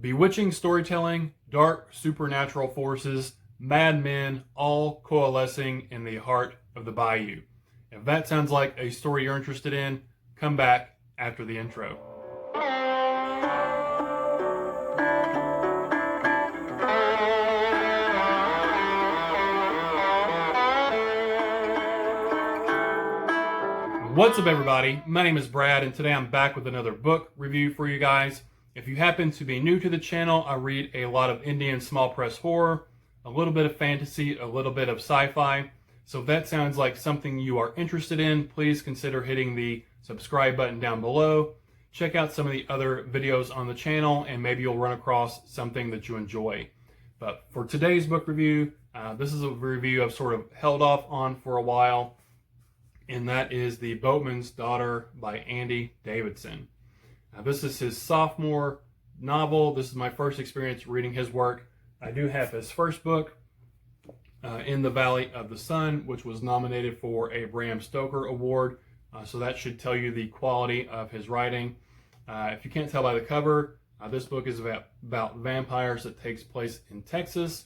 Bewitching storytelling, dark supernatural forces, mad men, all coalescing in the heart of the bayou. If that sounds like a story you're interested in, come back after the intro. What's up, everybody? My name is Brad, and today I'm back with another book review for you guys. If you happen to be new to the channel, I read a lot of indie and small press horror, a little bit of fantasy, a little bit of sci-fi. So if that sounds like something you are interested in, please consider hitting the subscribe button down below. Check out some of the other videos on the channel, and maybe you'll run across something that you enjoy. But for today's book review, this is a review I've sort of held off on for a while, and that is The Boatman's Daughter by Andy Davidson. This is his sophomore novel. This is my first experience reading his work. I do have his first book, In the Valley of the Sun, which was nominated for a Bram Stoker Award. So that should tell you the quality of his writing. If you can't tell by the cover, this book is about vampires that takes place in Texas.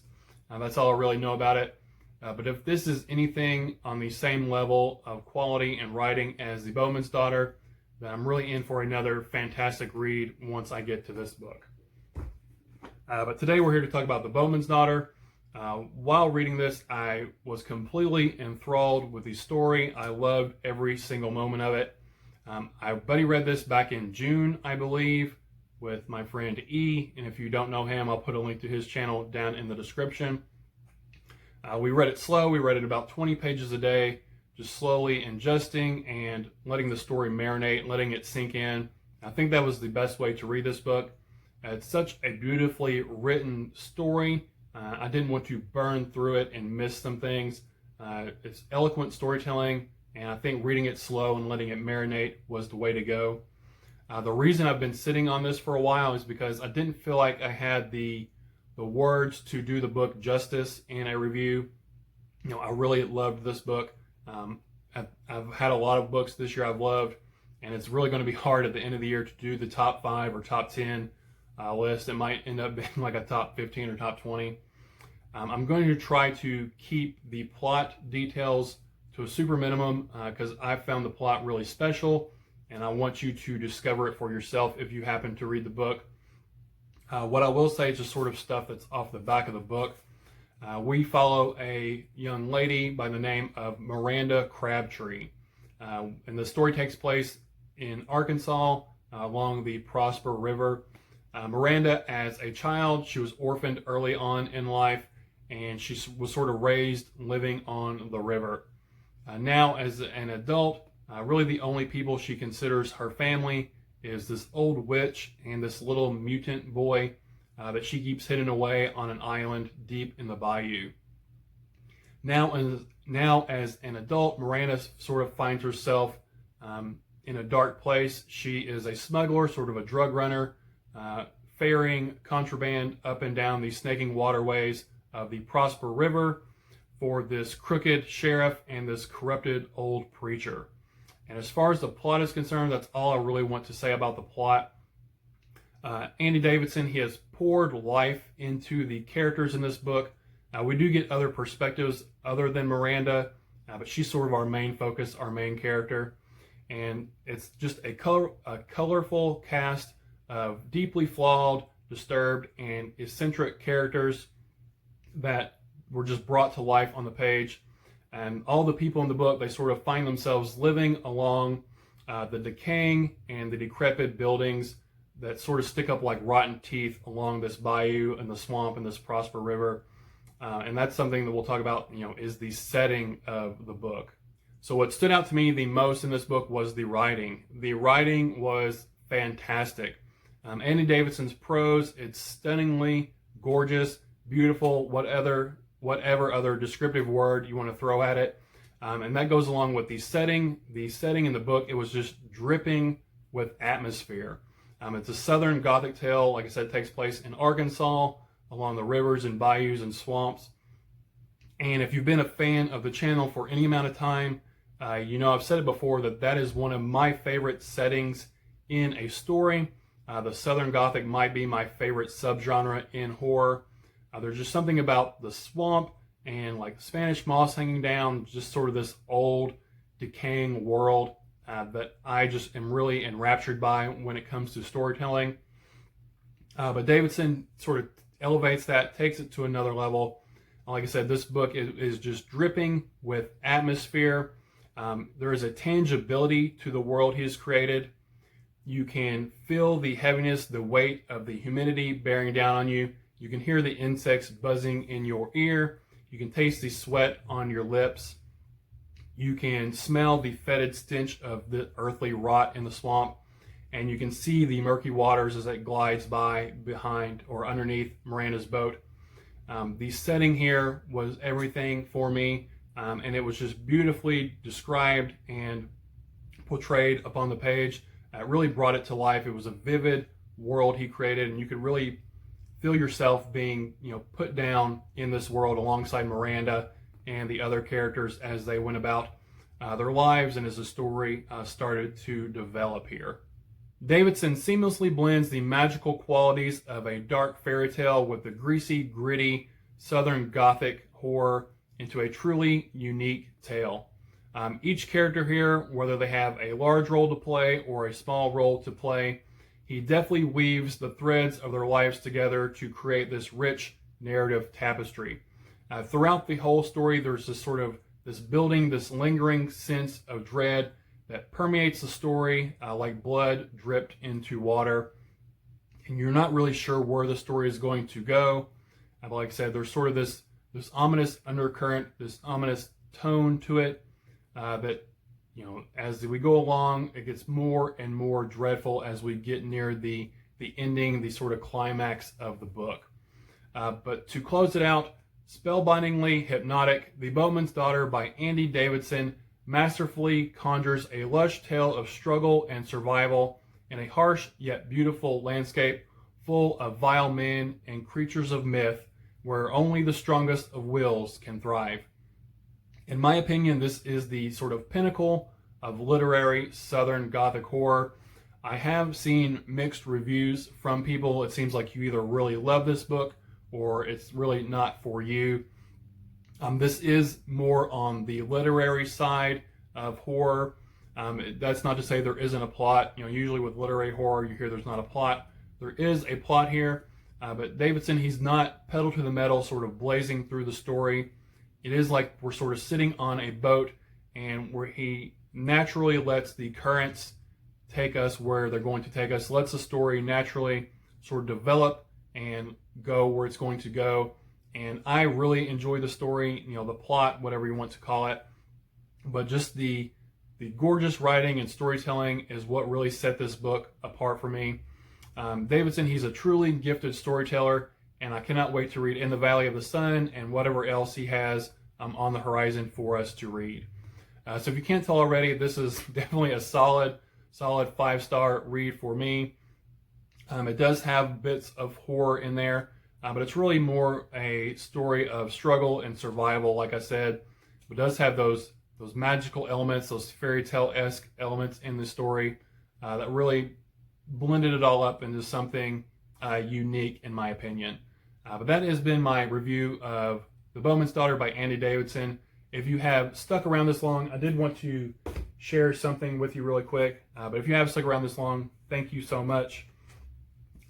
That's all I really know about it. But if this is anything on the same level of quality and writing as The Boatman's Daughter, then I'm really in for another fantastic read once I get to this book. But today we're here to talk about The Boatman's Daughter. While reading this, I was completely enthralled with the story. I loved every single moment of it. I buddy read this back in June, I believe, with my friend E. And if you don't know him, I'll put a link to his channel down in the description. We read it slow. We read it about 20 pages a day, just slowly ingesting and letting the story marinate, letting it sink in. I think that was the best way to read this book. It's such a beautifully written story. I didn't want to burn through it and miss some things. It's eloquent storytelling, and I think reading it slow and letting it marinate was the way to go. The reason I've been sitting on this for a while is because I didn't feel like I had the words to do the book justice in a review. You know, I really loved this book. I've had a lot of books this year I've loved, and it's really going to be hard at the end of the year to do the top 5 or top 10 list. It might end up being like a top 15 or top 20. I'm going to try to keep the plot details to a super minimum because I found the plot really special, and I want you to discover it for yourself if you happen to read the book. What I will say is just sort of stuff that's off the back of the book. We follow a young lady by the name of Miranda Crabtree. And the story takes place in Arkansas along the Prosper River. Miranda, as a child, she was orphaned early on in life, and she was sort of raised living on the river. Now, as an adult, really the only people she considers her family is this old witch and this little mutant boy that she keeps hidden away on an island deep in the bayou. Now as an adult, Miranda sort of finds herself in a dark place. She is a smuggler, sort of a drug runner, ferrying contraband up and down the snaking waterways of the Prosper River for this crooked sheriff and this corrupted old preacher. And as far as the plot is concerned, that's all I really want to say about the plot. Andy Davidson, he has poured life into the characters in this book. We do get other perspectives other than Miranda, but she's sort of our main focus, our main character. And it's just a colorful cast of deeply flawed, disturbed, and eccentric characters that were just brought to life on the page. And all the people in the book, they sort of find themselves living along the decaying and the decrepit buildings that sort of stick up like rotten teeth along this bayou and the swamp and this Prosper River. And that's something that we'll talk about, you know, is the setting of the book. So what stood out to me the most in this book was the writing. The writing was fantastic. Andy Davidson's prose, it's stunningly gorgeous, beautiful, whatever other descriptive word you want to throw at it. And that goes along with the setting. The setting in the book, it was just dripping with atmosphere. It's a Southern Gothic tale. Like I said, it takes place in Arkansas, along the rivers and bayous and swamps. And if you've been a fan of the channel for any amount of time, you know I've said it before that is one of my favorite settings in a story. The Southern Gothic might be my favorite subgenre in horror. There's just something about the swamp and like Spanish moss hanging down, just sort of this old, decaying world that I just am really enraptured by when it comes to storytelling. But Davidson sort of elevates that, takes it to another level. Like I said, this book is just dripping with atmosphere. There is a tangibility to the world he has created. You can feel the heaviness, the weight of the humidity bearing down on you. You can hear the insects buzzing in your ear. You can taste the sweat on your lips. You can smell the fetid stench of the earthly rot in the swamp. And you can see the murky waters as it glides by behind or underneath Miranda's boat. The setting here was everything for me, and it was just beautifully described and portrayed upon the page. It really brought it to life. It was a vivid world he created, and you could really feel yourself being, put down in this world alongside Miranda and the other characters as they went about their lives and as the story started to develop here. Davidson seamlessly blends the magical qualities of a dark fairy tale with the greasy, gritty, Southern Gothic horror into a truly unique tale. Each character here, whether they have a large role to play or a small role to play, he definitely weaves the threads of their lives together to create this rich narrative tapestry. Throughout the whole story, there's this building, this lingering sense of dread that permeates the story like blood dripped into water. And you're not really sure where the story is going to go. Like I said, there's sort of this ominous undercurrent, this ominous tone to it that, as we go along, it gets more and more dreadful as we get near the ending, the sort of climax of the book. But to close it out, spellbindingly hypnotic, The Boatman's Daughter by Andy Davidson masterfully conjures a lush tale of struggle and survival in a harsh yet beautiful landscape full of vile men and creatures of myth where only the strongest of wills can thrive. In my opinion, this is the sort of pinnacle of literary Southern Gothic horror. I have seen mixed reviews from people. It seems like you either really love this book or it's really not for you. This is more on the literary side of horror. That's not to say there isn't a plot. Usually with literary horror, you hear there's not a plot. There is a plot here, but Davidson, he's not pedal to the metal, sort of blazing through the story. It is like we're sort of sitting on a boat, and where he naturally lets the currents take us where they're going to take us, lets the story naturally sort of develop and go where it's going to go. And I really enjoy the story, the plot, whatever you want to call it. But just the gorgeous writing and storytelling is what really set this book apart for me. Davidson, he's a truly gifted storyteller, and I cannot wait to read In the Valley of the Sun and whatever else he has on the horizon for us to read. So if you can't tell already, this is definitely a solid 5-star read for me. It does have bits of horror in there, but it's really more a story of struggle and survival, like I said. It does have those magical elements, those fairy tale-esque elements in the story that really blended it all up into something unique, in my opinion. But that has been my review of The Boatman's Daughter by Andy Davidson. If you have stuck around this long, I did want to share something with you really quick. But if you have stuck around this long, thank you so much.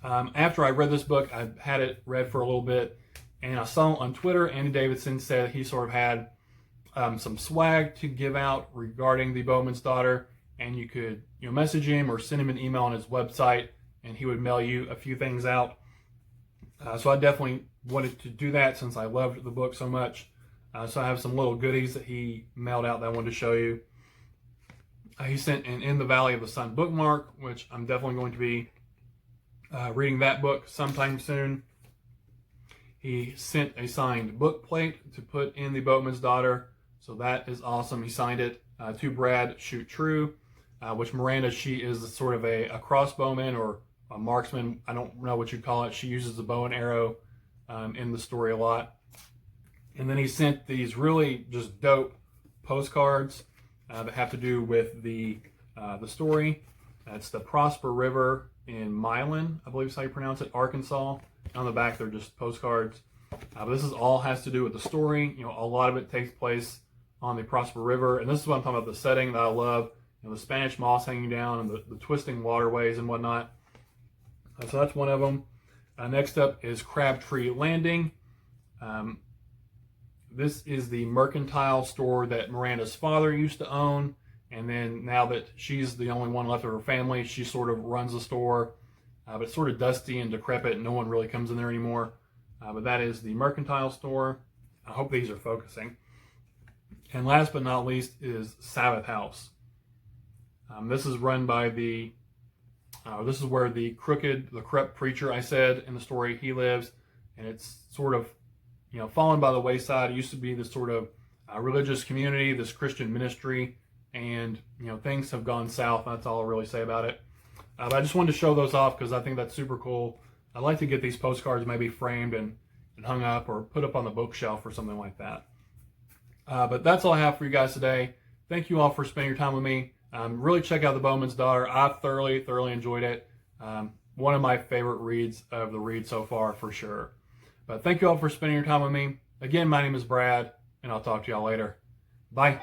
After I read this book, I had it read for a little bit, and I saw on Twitter, Andy Davidson said he sort of had some swag to give out regarding The Boatman's Daughter, and you could message him or send him an email on his website, and he would mail you a few things out. So I definitely wanted to do that since I loved the book so much. So I have some little goodies that he mailed out that I wanted to show you. He sent an In the Valley of the Sun bookmark, which I'm definitely going to be reading that book sometime soon. He sent a signed book plate to put in The Boatman's Daughter, so that is awesome. He signed it to Brad Shoot True, which Miranda, she is sort of a crossbowman or a marksman. I don't know what you call it. She uses the bow and arrow in the story a lot. And then he sent these really just dope postcards that have to do with the story. It's the Prosper River in Milan, I believe is how you pronounce it, Arkansas. On the back, they're just postcards. But this is all has to do with the story. You know, a lot of it takes place on the Proctor River, and this is what I'm talking about, the setting that I love. You know, the Spanish moss hanging down and the twisting waterways and whatnot. So that's one of them. Next up is Crabtree Landing. This is the mercantile store that Miranda's father used to own, and then now that she's the only one left of her family, she sort of runs the store. But it's sort of dusty and decrepit, and no one really comes in there anymore. But that is the mercantile store. I hope these are focusing. And last but not least is Sabbath House. This is run by the, this is where the corrupt preacher I said in the story, he lives. And it's sort of, you know, fallen by the wayside. It used to be this sort of religious community, this Christian ministry. And, you know, things have gone south. And that's all I'll really say about it. But I just wanted to show those off because I think that's super cool. I'd like to get these postcards maybe framed and hung up or put up on the bookshelf or something like that. But that's all I have for you guys today. Thank you all for spending your time with me. Really check out The Boatman's Daughter. I've thoroughly enjoyed it. One of my favorite reads of the read so far for sure. But thank you all for spending your time with me. Again, my name is Brad, and I'll talk to y'all later. Bye.